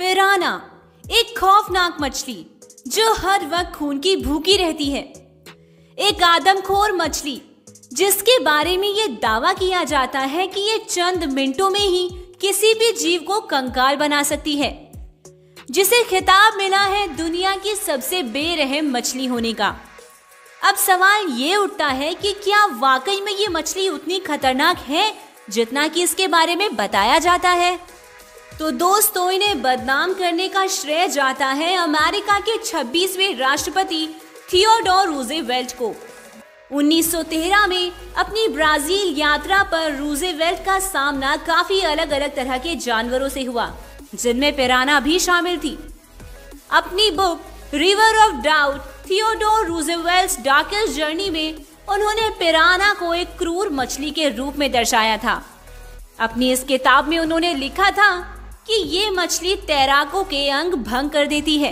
पिराना एक खौफनाक मछली जो हर वक्त खून की भूखी रहती है। एक आदमखोर मछली जिसके बारे में ये दावा किया जाता है कि ये चंद मिनटों में ही किसी भी जीव को कंकाल बना सकती है, जिसे खिताब मिला है दुनिया की सबसे बेरहम मछली होने का। अब सवाल ये उठता है कि क्या वाकई में ये मछली उतनी खतरनाक है जितना कि इसके बारे में बताया जाता है? तो दोस्तों, इन्हें बदनाम करने का श्रेय जाता है अमेरिका के 26वें राष्ट्रपति थियोडोर रूज़वेल्ट को। 1913 में अपनी ब्राजील यात्रा पर रूज़वेल्ट का सामना काफी अलग अलग तरह के जानवरों से हुआ, जिनमें पिराना भी शामिल थी। अपनी book river of doubt Theodore Roosevelt's darkest journey में उन्होंने पिराना को एक क्रूर मछली के रूप में दर्शाया था। अपनी इस किताब में उन्होंने लिखा था कि ये मछली तैराकों के अंग भंग कर देती है।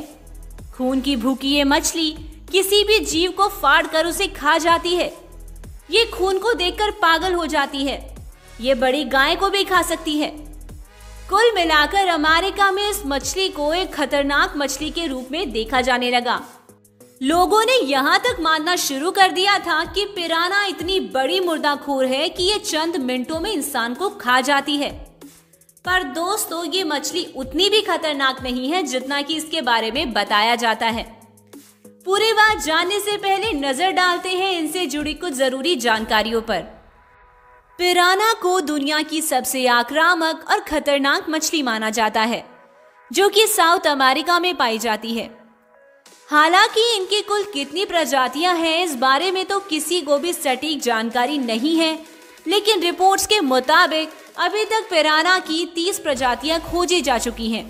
खून की भूखी ये मछली किसी भी जीव को फाड़ कर उसे खा जाती है। ये खून को देखकर पागल हो जाती है। ये बड़ी गाय को भी खा सकती है। कुल मिलाकर अमेरिका में इस मछली को एक खतरनाक मछली के रूप में देखा जाने लगा। लोगों ने यहाँ तक मानना शुरू कर दिया था कि पिराना इतनी बड़ी मुर्दाखोर है कि ये चंद मिनटों में इंसान को खा जाती है। पर दोस्तों, ये मछली उतनी भी खतरनाक नहीं है जितना कि इसके बारे में बताया जाता है। पूरी बात जानने से पहले नजर डालते हैं इनसे जुड़ी कुछ जरूरी जानकारियों पर। पिराना को दुनिया की सबसे आक्रामक और खतरनाक मछली माना जाता है, जो कि साउथ अमेरिका में पाई जाती है। हालांकि इनकी कुल कितनी प्रजातियां हैं इस बारे में तो किसी को भी सटीक जानकारी नहीं है, लेकिन रिपोर्ट्स के मुताबिक अभी तक पिराना की 30 प्रजातियां खोजी जा चुकी हैं।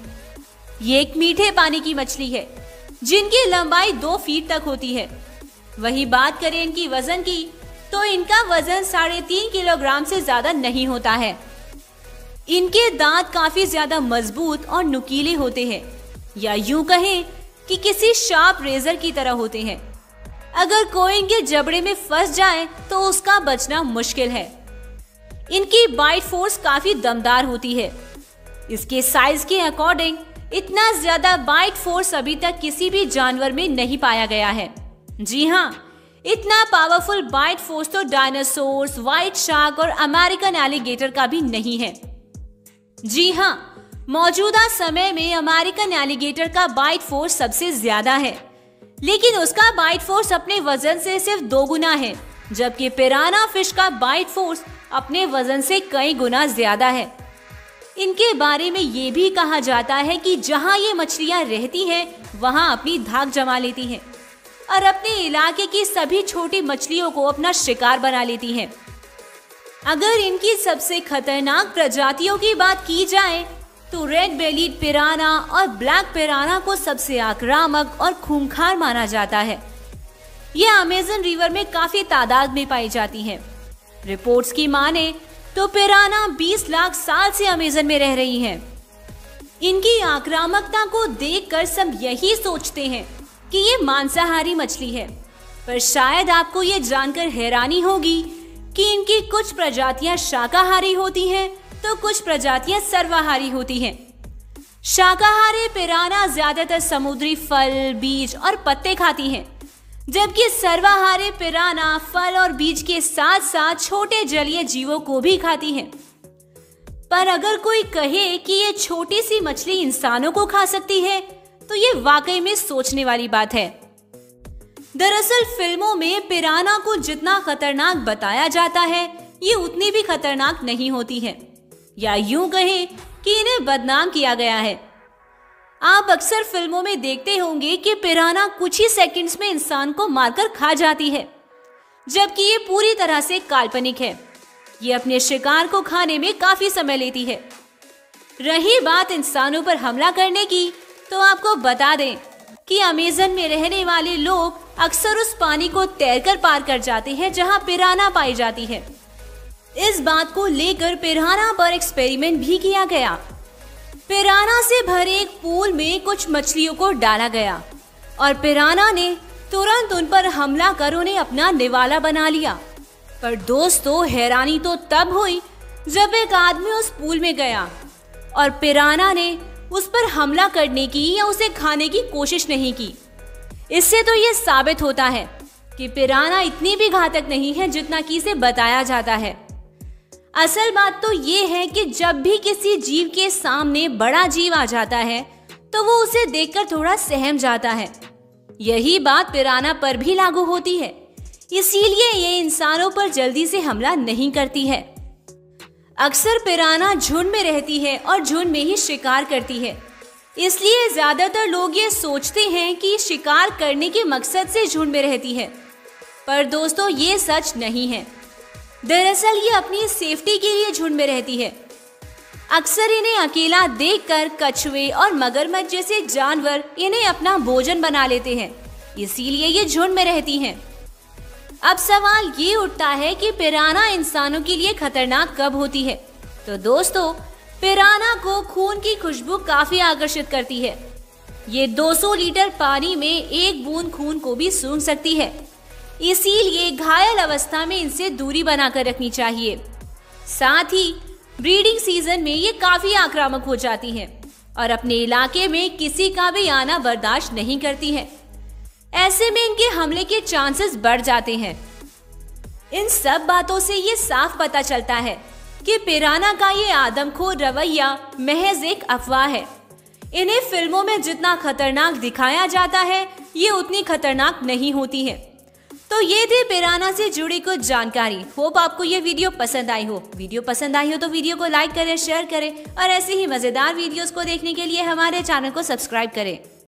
ये एक मीठे पानी की मछली है जिनकी लंबाई 2 फीट तक होती है। वही बात करें इनकी वजन की तो इनका वजन 3.5 किलोग्राम से ज्यादा नहीं होता है। इनके दांत काफी ज्यादा मजबूत और नुकीले होते हैं, या यूं कहें कि किसी शार्प रेजर की तरह होते हैं। अगर कोई इनके जबड़े में फंस जाए तो उसका बचना मुश्किल है। इनकी बाइट फोर्स काफी दमदार होती है। इसके साइज के अकॉर्डिंग इतना ज्यादा बाइट फोर्स अभी तक किसी भी जानवर में नहीं पाया गया है। जी हाँ, इतना पावरफुल बाइट फोर्स तो डायनासोर्स, व्हाइट शार्क और अमेरिकन एलिगेटर का भी नहीं है। जी हाँ, मौजूदा समय में अमेरिकन एलिगेटर का बाइट फोर्स सबसे ज्यादा है, लेकिन उसका बाइट फोर्स अपने वजन से सिर्फ 2 गुना है, जबकि पिराना फिश का बाइट फोर्स अपने वजन से कई गुना ज्यादा है। इनके बारे में ये भी कहा जाता है कि जहां ये मछलियां रहती हैं, वहां अपनी धाक जमा लेती हैं और अपने इलाके की सभी छोटी मछलियों को अपना शिकार बना लेती हैं। अगर इनकी सबसे खतरनाक प्रजातियों की बात की जाए तो रेड बेलीड पिराना और ब्लैक पिराना को सबसे आक्रामक और खूंखार माना जाता है। ये अमेज़न रिवर में काफी तादाद में पाई जाती हैं। रिपोर्ट्स की माने तो पिराना 20 लाख साल से अमेज़न में रह रही हैं। इनकी आक्रामकता को देखकर सब यही सोचते हैं कि ये मांसाहारी मछली है, पर शायद आपको ये जानकर हैरानी होगी कि इनकी कुछ प्रजातियां शाकाहारी होती हैं तो कुछ प्रजातियां सर्वाहारी होती हैं। शाकाहारी पिराना ज्यादातर समुद्री फल, बीज और पत्ते खाती हैं, जबकि सर्वाहारी पिराना फल और बीज के साथ साथ छोटे जलीय जीवों को भी खाती हैं। पर अगर कोई कहे कि ये छोटी सी मछली इंसानों को खा सकती है तो ये वाकई में सोचने वाली बात है। दरअसल फिल्मों में पिराना को जितना खतरनाक बताया जाता है, ये उतनी भी खतरनाक नहीं होती है, या यूं कहें कि इन्हें बदनाम किया गया है। आप अक्सर फिल्मों में देखते होंगे कि पिराना कुछ ही सेकंड्स में इंसान को मारकर खा जाती है, जबकि ये पूरी तरह से काल्पनिक है। ये अपने शिकार को खाने में काफी समय लेती है। रही बात इंसानों पर हमला करने की, तो आपको बता दें कि अमेज़न में रहने वाले लोग अक्सर उस पानी को तैरकर पार कर जाते हैं जहां पिराना पाई जाती है। इस बात को लेकर पिराना पर एक्सपेरिमेंट भी किया गया। पिराना से भरे एक पूल में कुछ मछलियों को डाला गया और पिराना ने तुरंत उन पर हमला कर उन्हें अपना निवाला बना लिया। पर दोस्तों, हैरानी तो तब हुई जब एक आदमी उस पूल में गया और पिराना ने उस पर हमला करने की या उसे खाने की कोशिश नहीं की। इससे तो ये साबित होता है कि पिराना इतनी भी घातक नहीं है जितना कि इसे बताया जाता है। असल बात तो ये है कि जब भी किसी जीव के सामने बड़ा जीव आ जाता है तो वो उसे देखकर थोड़ा सहम जाता है। यही बात पिराना पर भी लागू होती है, इसीलिए ये इंसानों पर जल्दी से हमला नहीं करती है। अक्सर पिराना झुंड में रहती है और झुंड में ही शिकार करती है, इसलिए ज्यादातर लोग ये सोचते हैं कि शिकार करने के मकसद से झुंड में रहती है, पर दोस्तों ये सच नहीं है। दरअसल ये अपनी सेफ्टी के लिए झुंड में रहती है। अक्सर इन्हें अकेला देखकर कछुए और मगरमच्छ जैसे जानवर इन्हें अपना भोजन बना लेते हैं, इसीलिए ये झुंड में रहती हैं। अब सवाल ये उठता है कि पिराना इंसानों के लिए खतरनाक कब होती है। तो दोस्तों, पिराना को खून की खुशबू काफी आकर्षित करती है। ये 200 लीटर पानी में एक बूंद खून को भी सूंघ सकती है, इसीलिए घायल अवस्था में इनसे दूरी बनाकर रखनी चाहिए। साथ ही ब्रीडिंग सीजन में ये काफी आक्रामक हो जाती है और अपने इलाके में किसी का भी आना बर्दाश्त नहीं करती है। ऐसे में इनके हमले के चांसेस बढ़ जाते हैं। इन सब बातों से ये साफ पता चलता है कि पिराना का ये आदमखोर रवैया महज एक अफवाह है। इन्हें फिल्मों में जितना खतरनाक दिखाया जाता है, ये उतनी खतरनाक नहीं होती है। तो ये थी पिराना से जुड़ी कुछ जानकारी। होप आपको ये वीडियो पसंद आई हो। वीडियो पसंद आई हो तो वीडियो को लाइक करें, शेयर करें और ऐसे ही मजेदार वीडियोस को देखने के लिए हमारे चैनल को सब्सक्राइब करें।